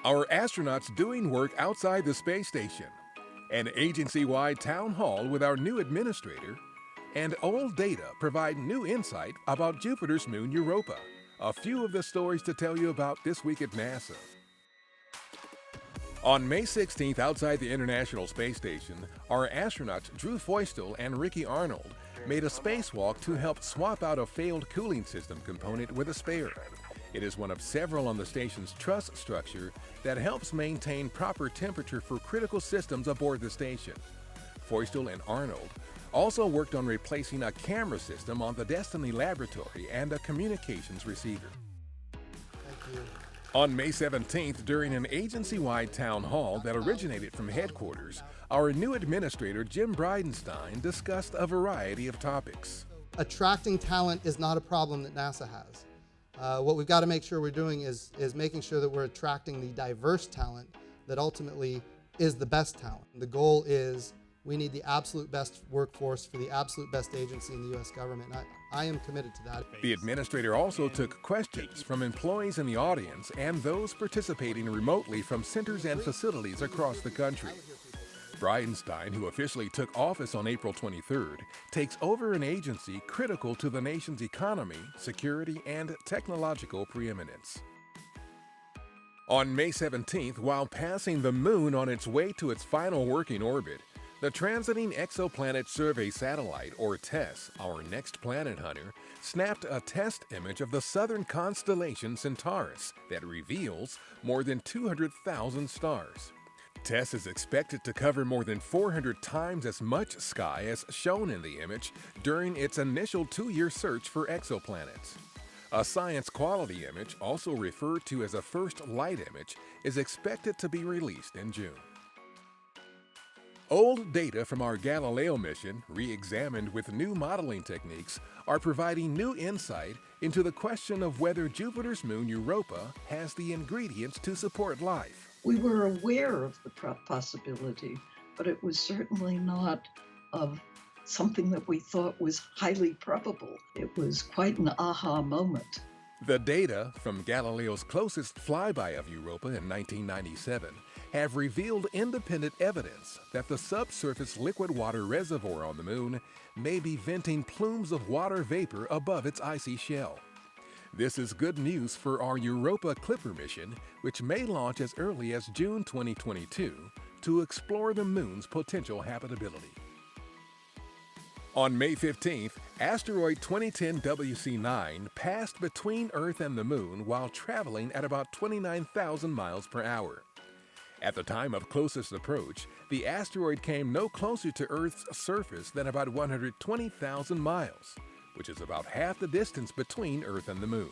Our astronauts doing work outside the space station, an agency-wide town hall with our new administrator, and old data provide new insight about Jupiter's moon Europa. A few of the stories to tell you about this week at NASA. On May 16th, outside the International Space Station, our astronauts Drew Feustel and Ricky Arnold made a spacewalk to help swap out a failed cooling system component with a spare. It is one of several on the station's truss structure that helps maintain proper temperature for critical systems aboard the station. Feustel and Arnold also worked on replacing a camera system on the Destiny laboratory and a communications receiver. Thank you. On May 17th, during an agency-wide town hall that originated from headquarters, our new administrator, Jim Bridenstine, discussed a variety of topics. Attracting talent is not a problem that NASA has. What we've got to make sure we're doing is making sure that we're attracting the diverse talent that ultimately is the best talent. The goal is we need the absolute best workforce for the absolute best agency in the U.S. government. I am committed to that. The administrator also took questions from employees in the audience and those participating remotely from centers and facilities across the country. Bridenstine, who officially took office on April 23rd, takes over an agency critical to the nation's economy, security, and technological preeminence. On May 17th, while passing the moon on its way to its final working orbit, the Transiting Exoplanet Survey Satellite, or TESS, our next planet hunter, snapped a test image of the southern constellation Centaurus that reveals more than 200,000 stars. TESS is expected to cover more than 400 times as much sky as shown in the image during its initial 2-year search for exoplanets. A science quality image, also referred to as a first light image, is expected to be released in June. Old data from our Galileo mission, re-examined with new modeling techniques, are providing new insight into the question of whether Jupiter's moon Europa has the ingredients to support life. We were aware of the possibility, but it was certainly not of something that we thought was highly probable. It was quite an aha moment. The data from Galileo's closest flyby of Europa in 1997 have revealed independent evidence that the subsurface liquid water reservoir on the moon may be venting plumes of water vapor above its icy shell. This is good news for our Europa Clipper mission, which may launch as early as June 2022 to explore the moon's potential habitability. On May 15th, asteroid 2010 WC9 passed between Earth and the Moon while traveling at about 29,000 miles per hour. At the time of closest approach, the asteroid came no closer to Earth's surface than about 120,000 miles, which is about half the distance between Earth and the Moon.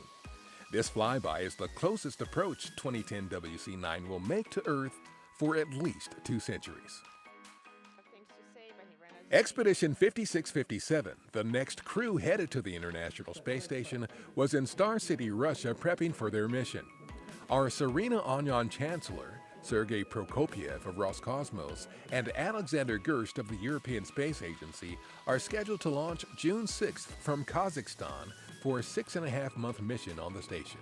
This flyby is the closest approach 2010 WC9 will make to Earth for at least 2 centuries. Expedition 5657, the next crew headed to the International Space Station, was in Star City, Russia, prepping for their mission. Our Serena Onion Chancellor, Sergei Prokopyev of Roscosmos, and Alexander Gerst of the European Space Agency are scheduled to launch June 6th from Kazakhstan for a 6.5-month mission on the station.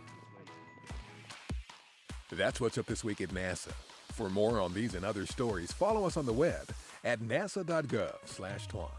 That's what's up this week at NASA. For more on these and other stories, follow us on the web at nasa.gov/twan.